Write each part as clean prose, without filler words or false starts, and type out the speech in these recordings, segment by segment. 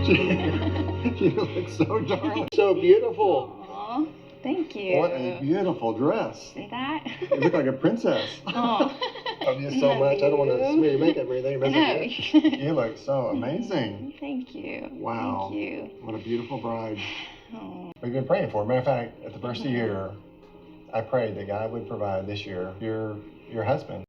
You look so darling. So beautiful. Aw, thank you. What a beautiful dress. See that? You look like a princess. Oh. Love you so much. I don't want to smear your makeup or anything. But No. you look so amazing. Thank you. Wow. Thank you. What a beautiful bride. Oh. We've been praying for her. Matter of fact, at the first of the year, I prayed that God would provide this year your husband.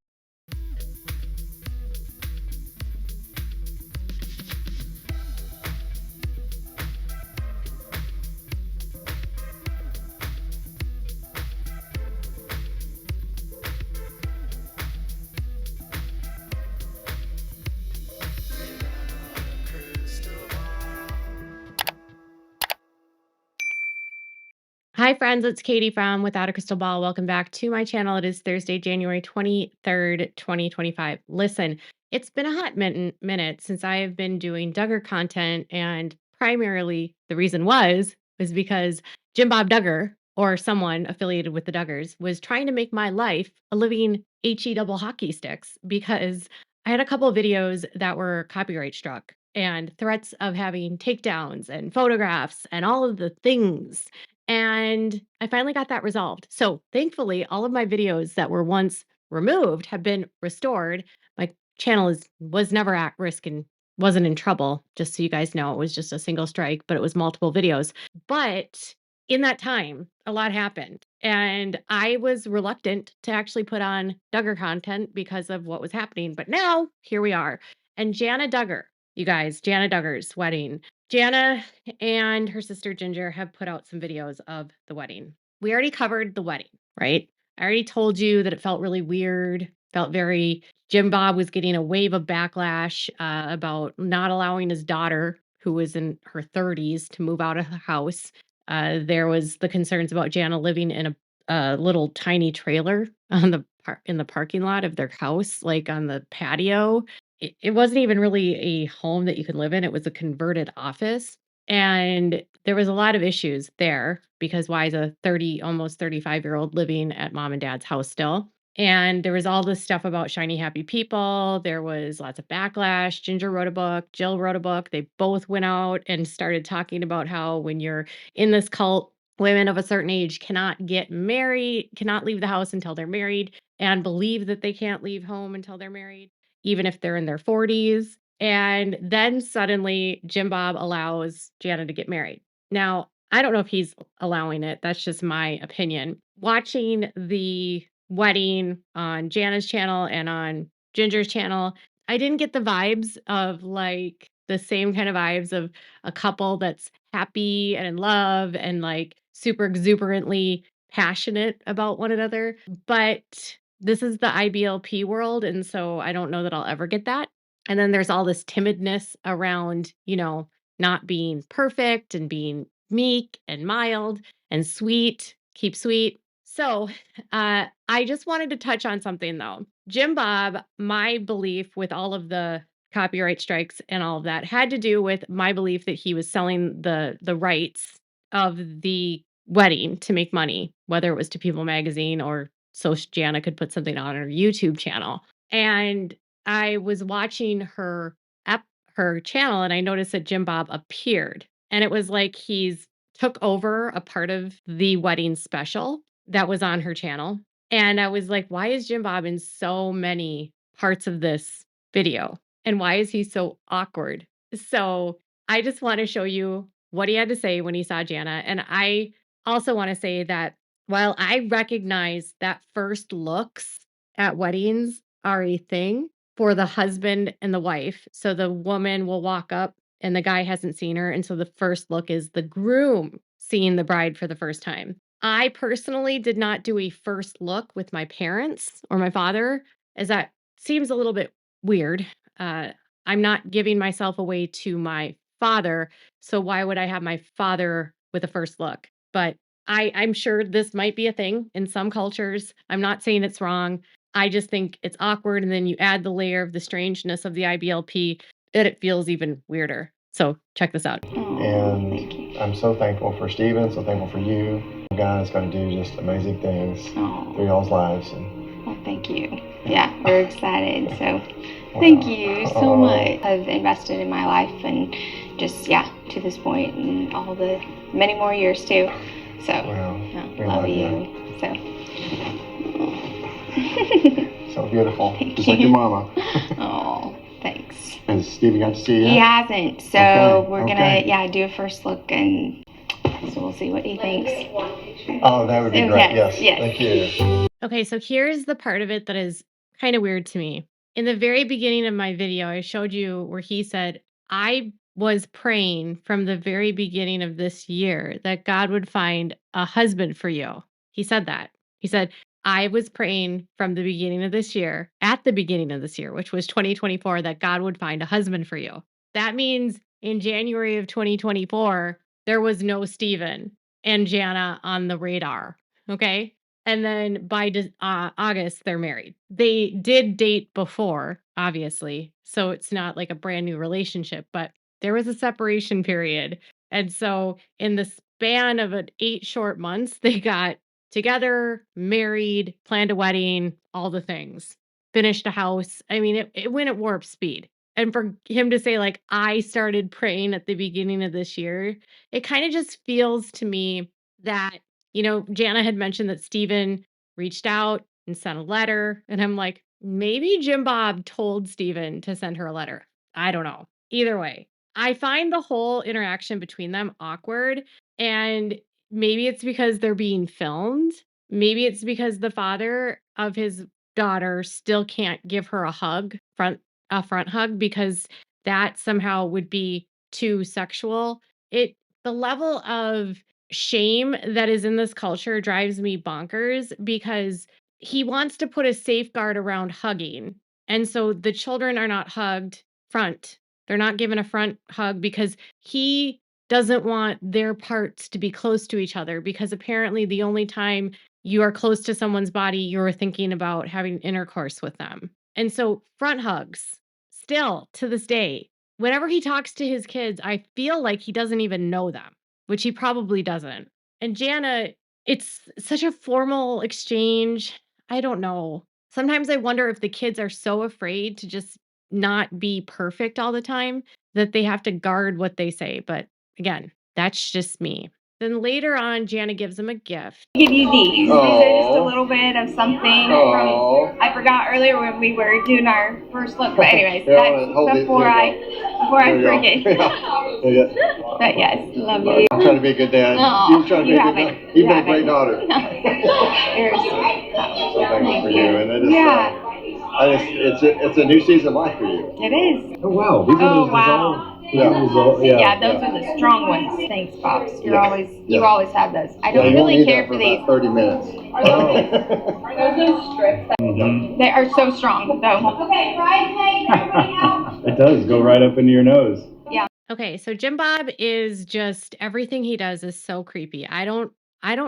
Hi friends, it's Katie from Without a Crystal Ball. Welcome back to my channel. It is Thursday, January 23rd, 2025. Listen, it's been a hot minute since I have been doing Duggar content, and primarily the reason was because Bob Duggar, or someone affiliated with the Duggars, was trying to make my life a living HE double hockey sticks because I had a couple of videos that were copyright struck and threats of having takedowns and photographs and all of the things. And I finally got that resolved. So thankfully, all of my videos that were once removed have been restored. My channel was never at risk and wasn't in trouble. Just so you guys know, it was just a single strike, but it was multiple videos. But in that time, a lot happened. And I was reluctant to actually put on Duggar content because of what was happening. But now here we are. And Jana Duggar, you guys, Jana Duggar's wedding. Jana and her sister Ginger have put out some videos of the wedding. We already covered the wedding, right? I already told you that it felt really weird, felt very, Bob was getting a wave of backlash about not allowing his daughter, who was in her 30s, to move out of the house. There was the concerns about Jana living in a little tiny trailer on in the parking lot of their house, like on the patio. It wasn't even really a home that you could live in. It was a converted office. And there was a lot of issues there because why is a almost 35-year-old living at mom and dad's house still? And there was all this stuff about shiny, happy people. There was lots of backlash. Ginger wrote a book. Jill wrote a book. They both went out and started talking about how when you're in this cult, women of a certain age cannot get married, cannot leave the house until they're married, and believe that they can't leave home until they're married, even if they're in their 40s. And then suddenly Bob allows Jana to get married. Now, I don't know if he's allowing it. That's just my opinion. Watching the wedding on Jana's channel and on Ginger's channel, I didn't get the vibes of like the same kind of vibes of a couple that's happy and in love and like super exuberantly passionate about one another. But this is the IBLP world, and so I don't know that I'll ever get that. And then there's all this timidness around, not being perfect and being meek and mild and sweet, keep sweet. So I just wanted to touch on something though. Bob, my belief with all of the copyright strikes and all of that had to do with my belief that he was selling the rights of the wedding to make money, whether it was to People Magazine or so Jana could put something on her YouTube channel. And I was watching her channel and I noticed that Bob appeared. And it was like he's took over a part of the wedding special that was on her channel. And I was like, why is Bob in so many parts of this video? And why is he so awkward? So I just want to show you what he had to say when he saw Jana. And I also want to say that while I recognize that first looks at weddings are a thing for the husband and the wife. So the woman will walk up and the guy hasn't seen her. And so the first look is the groom seeing the bride for the first time. I personally did not do a first look with my parents or my father, as that seems a little bit weird. I'm not giving myself away to my father. So why would I have my father with a first look? But I'm sure this might be a thing in some cultures. I'm not saying it's wrong. I just think it's awkward. And then you add the layer of the strangeness of the IBLP, and it feels even weirder. So check this out. And I'm so thankful for Steven, so thankful for you. God is going to do just amazing things through y'all's lives. Well, thank you. Yeah, we're excited. So Thank Wow. you so Oh. much. I've invested in my life and just, to this point and all the many more years too. So, Wow. We love love you. you. So. So beautiful. Thank Just like your you. mama. Oh, thanks. Has Stevie got to see you He yet? hasn't, so Okay, we're okay. gonna do a first look, and so we'll see what he thinks. Oh, that would be great. Yes, Yes. yes. Thank you. Okay, so here's the part of it that is kind of weird to me. In the very beginning of my video, I showed you where he said, I was praying from the very beginning of this year that God would find a husband for you. He said that. He said, I was praying from the beginning of this year, at the beginning of this year, which was 2024, that God would find a husband for you. That means in January of 2024, there was no Stephen and Jana on the radar. Okay. And then by August, they're married. They did date before, obviously. So it's not like a brand new relationship, but there was a separation period. And so in the span of 8 short months, they got together, married, planned a wedding, all the things, finished a house. I mean, it went at warp speed. And for him to say, like, I started praying at the beginning of this year, it kind of just feels to me that Jana had mentioned that Steven reached out and sent a letter. And I'm like, maybe Jim Bob told Steven to send her a letter. I don't know. Either way, I find the whole interaction between them awkward. And maybe it's because they're being filmed. Maybe it's because the father of his daughter still can't give her a front hug because that somehow would be too sexual. The level of shame that is in this culture drives me bonkers because he wants to put a safeguard around hugging. And so the children are not hugged front. They're not given a front hug because he doesn't want their parts to be close to each other because apparently the only time you are close to someone's body, you're thinking about having intercourse with them. And so front hugs, still to this day, whenever he talks to his kids, I feel like he doesn't even know them, which he probably doesn't. And Jana, it's such a formal exchange. I don't know. Sometimes I wonder if the kids are so afraid to just not be perfect all the time that they have to guard what they say. But again, that's just me. Then later on, Jana gives him a gift. Give you these. These are just a little bit of something Aw. from. I forgot earlier when we were doing our first look, but anyways, Here, that's hold it. before There I you go. forget. Yeah. There you go. But yes, love you. I'm trying to be a good dad. No, You're trying to be you a good haven't. dad. You You've been a great haven't. daughter. Yours. So thankful for you. And it is, Yeah. it's a new season of life for you. It is. Oh wow! These are Oh those wow. dissolved. Those Yeah, those are the strong ones. Thanks, Pops. You Yeah. always have those. I Yeah, don't you won't really need care that for for these. about 30 minutes. Are those strips? They are so strong, though. Okay, It does go right up into your nose. Yeah. Okay, so Jim Bob is just everything he does is so creepy. I don't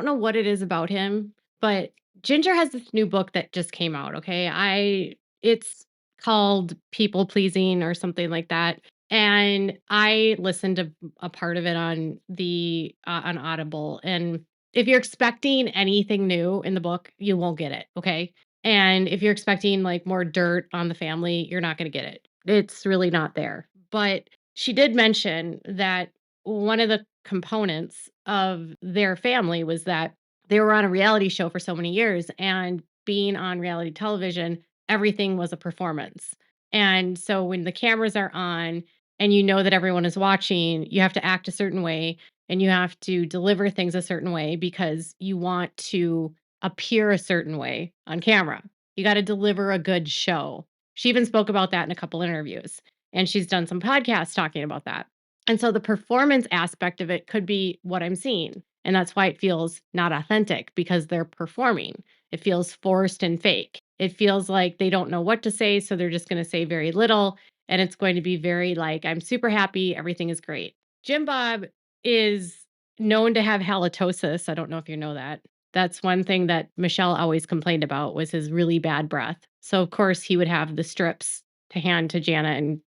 know what it is about him, but Ginger has this new book that just came out, okay? It's called People Pleasing or something like that. And I listened to a part of it on the on Audible, and if you're expecting anything new in the book, you won't get it, okay? And if you're expecting like more dirt on the family, you're not going to get it. It's really not there. But she did mention that one of the components of their family was that they were on a reality show for so many years, and being on reality television, everything was a performance. And so when the cameras are on and you know that everyone is watching, you have to act a certain way and you have to deliver things a certain way because you want to appear a certain way on camera. You got to deliver a good show. She even spoke about that in a couple interviews, and she's done some podcasts talking about that. And so the performance aspect of it could be what I'm seeing. And that's why it feels not authentic because they're performing. It feels forced and fake. It feels like they don't know what to say. So they're just going to say very little. And it's going to be very like, I'm super happy. Everything is great. Jim Bob is known to have halitosis. I don't know if you know that. That's one thing that Michelle always complained about was his really bad breath. So of course he would have the strips to hand to Jana and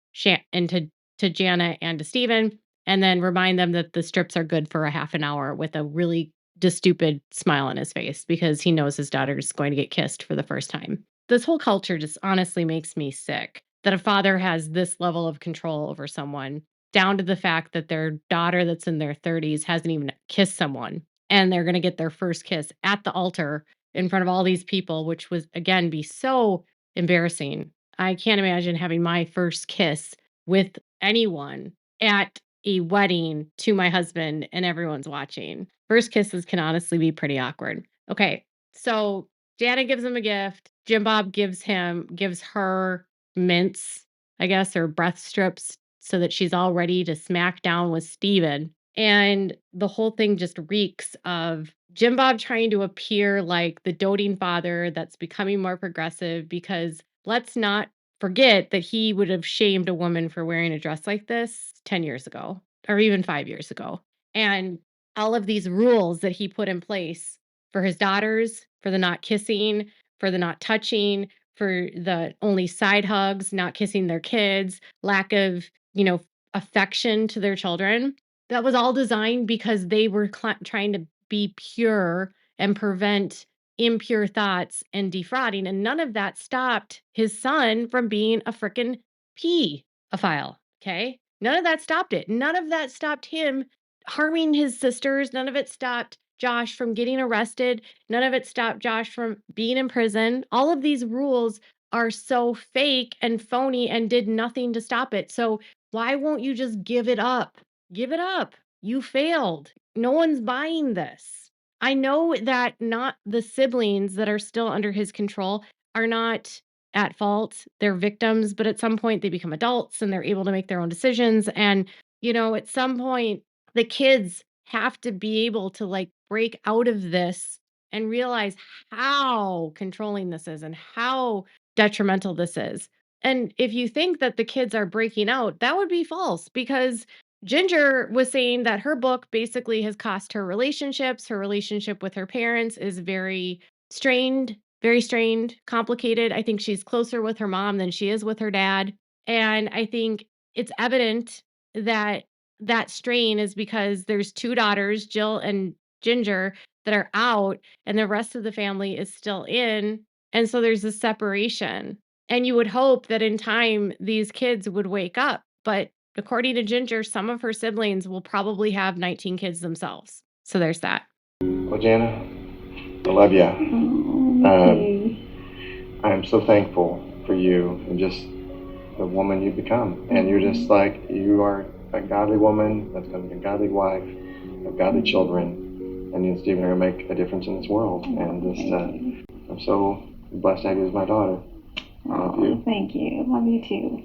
to Jana and to Steven, and then remind them that the strips are good for a half an hour with a really just stupid smile on his face because he knows his daughter is going to get kissed for the first time. This whole culture just honestly makes me sick. that a father has this level of control over someone, down to the fact that their daughter that's in their 30s hasn't even kissed someone, and they're gonna get their first kiss at the altar in front of all these people, which was, again, be so embarrassing. I can't imagine having my first kiss with anyone at a wedding to my husband and everyone's watching. First kisses can honestly be pretty awkward. Okay, so Jana gives him a gift. Jim Bob gives her mints, I guess, or breath strips so that she's all ready to smack down with Steven. And the whole thing just reeks of Jim Bob trying to appear like the doting father that's becoming more progressive, because let's not forget that he would have shamed a woman for wearing a dress like this 10 years ago or even 5 years ago. And all of these rules that he put in place for his daughters, for the not kissing, for the not touching, for the only side hugs, not kissing their kids, lack of, affection to their children. That was all designed because they were trying to be pure and prevent impure thoughts and defrauding. And none of that stopped his son from being a freaking pedophile. Okay. None of that stopped it. None of that stopped him harming his sisters. None of it stopped Josh from getting arrested. None of it stopped Josh from being in prison. All of these rules are so fake and phony and did nothing to stop it. So why won't you just give it up? Give it up. You failed. No one's buying this. I know that not the siblings that are still under his control are not at fault. They're victims, but at some point they become adults and they're able to make their own decisions. And, at some point, the kids have to be able to break out of this and realize how controlling this is and how detrimental this is. And if you think that the kids are breaking out, that would be false, because Ginger was saying that her book basically has cost her relationships. Her relationship with her parents is very strained, complicated. I think she's closer with her mom than she is with her dad. And I think it's evident that that strain is because there's two daughters, Jill and Ginger, that are out, and the rest of the family is still in. And so there's a separation. And you would hope that in time these kids would wake up. But according to Ginger, some of her siblings will probably have 19 kids themselves. So there's that. Well, Jana, I love you. I'm so thankful for you and just the woman you've become. And you're just you are a godly woman that's going to be a godly wife, have godly children, and you and Stephen are going to make a difference in this world. And just, I'm so blessed to have you as my daughter. I love you. Thank you. Love you too.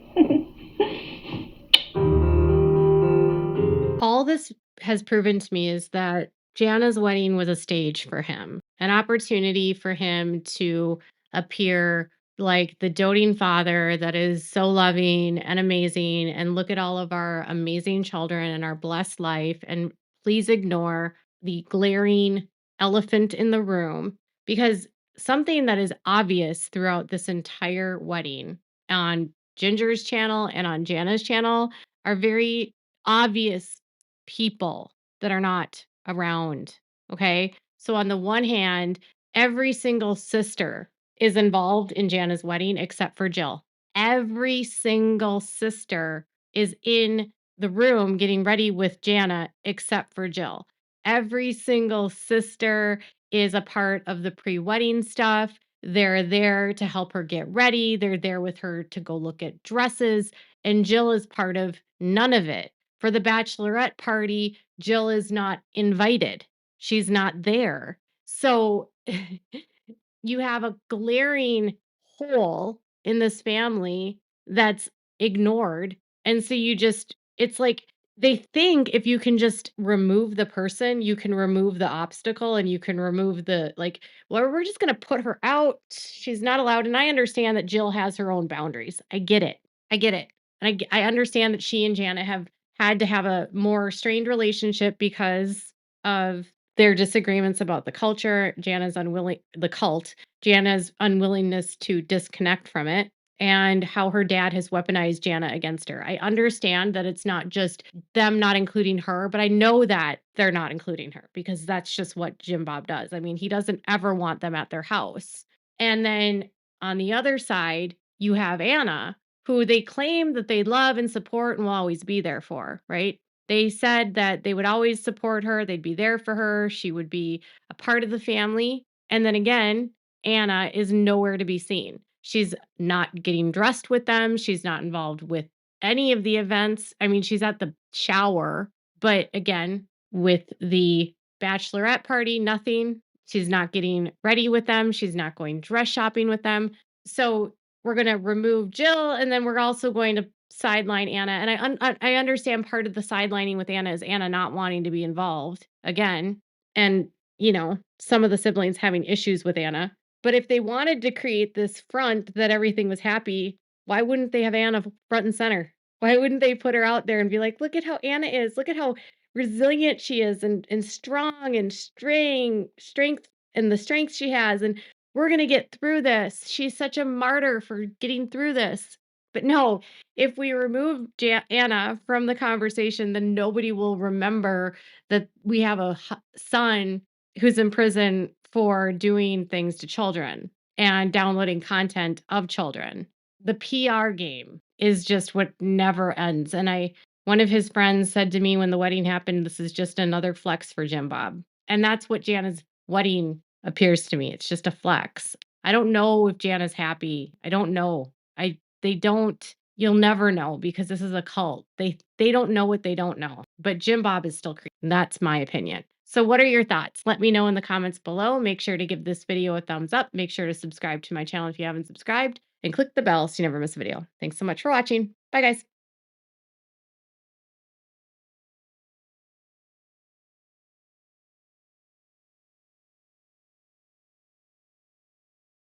All this has proven to me is that Jana's wedding was a stage for him, an opportunity for him to appear like the doting father that is so loving and amazing, and look at all of our amazing children and our blessed life, and please ignore the glaring elephant in the room, because something that is obvious throughout this entire wedding on Ginger's channel and on Jana's channel are very obvious people that are not around. Okay. So, on the one hand, every single sister is involved in Jana's wedding except for Jill. Every single sister is in the room getting ready with Jana except for Jill. Every single sister is a part of the pre wedding stuff. They're there to help her get ready. They're there with her to go look at dresses. And Jill is part of none of it. For the bachelorette party, Jill is not invited. She's not there. So you have a glaring hole in this family that's ignored. And so it's like they think if you can just remove the person, you can remove the obstacle, and you can remove well, we're just going to put her out. She's not allowed. And I understand that Jill has her own boundaries. I get it. And I understand that she and Jana have had to have a more strained relationship because of their disagreements about the culture, the cult, Jana's unwillingness to disconnect from it, and how her dad has weaponized Jana against her. I understand that it's not just them not including her, but I know that they're not including her because that's just what Jim Bob does. I mean, he doesn't ever want them at their house. And then on the other side, you have Anna, who they claim that they love and support and will always be there for, right? They said that they would always support her, they'd be there for her, she would be a part of the family. And then again, Anna is nowhere to be seen. She's not getting dressed with them, she's not involved with any of the events. I mean, she's at the shower, but again, with the bachelorette party, nothing. She's not getting ready with them, she's not going dress shopping with them. So we're going to remove Jill, and then we're also going to sideline Anna. And I understand part of the sidelining with Anna is Anna not wanting to be involved again, and some of the siblings having issues with Anna. But if they wanted to create this front that everything was happy, why wouldn't they have Anna front and center? Why wouldn't they put her out there and be like, look at how Anna is, look at how resilient she is, and strong, and strength, and the strength she has, and we're going to get through this. She's such a martyr for getting through this. But no, if we remove Anna from the conversation, then nobody will remember that we have a son who's in prison for doing things to children and downloading content of children. The PR game is just what never ends. And one of his friends said to me when the wedding happened, this is just another flex for Jim Bob. And that's what Jana's wedding appears to me. It's just a flex. I don't know if Jana's happy. I don't know. They don't. You'll never know because this is a cult. They don't know what they don't know. But Jim Bob is still creepy. That's my opinion. So what are your thoughts? Let me know in the comments below. Make sure to give this video a thumbs up. Make sure to subscribe to my channel if you haven't subscribed, and click the bell so you never miss a video. Thanks so much for watching. Bye guys.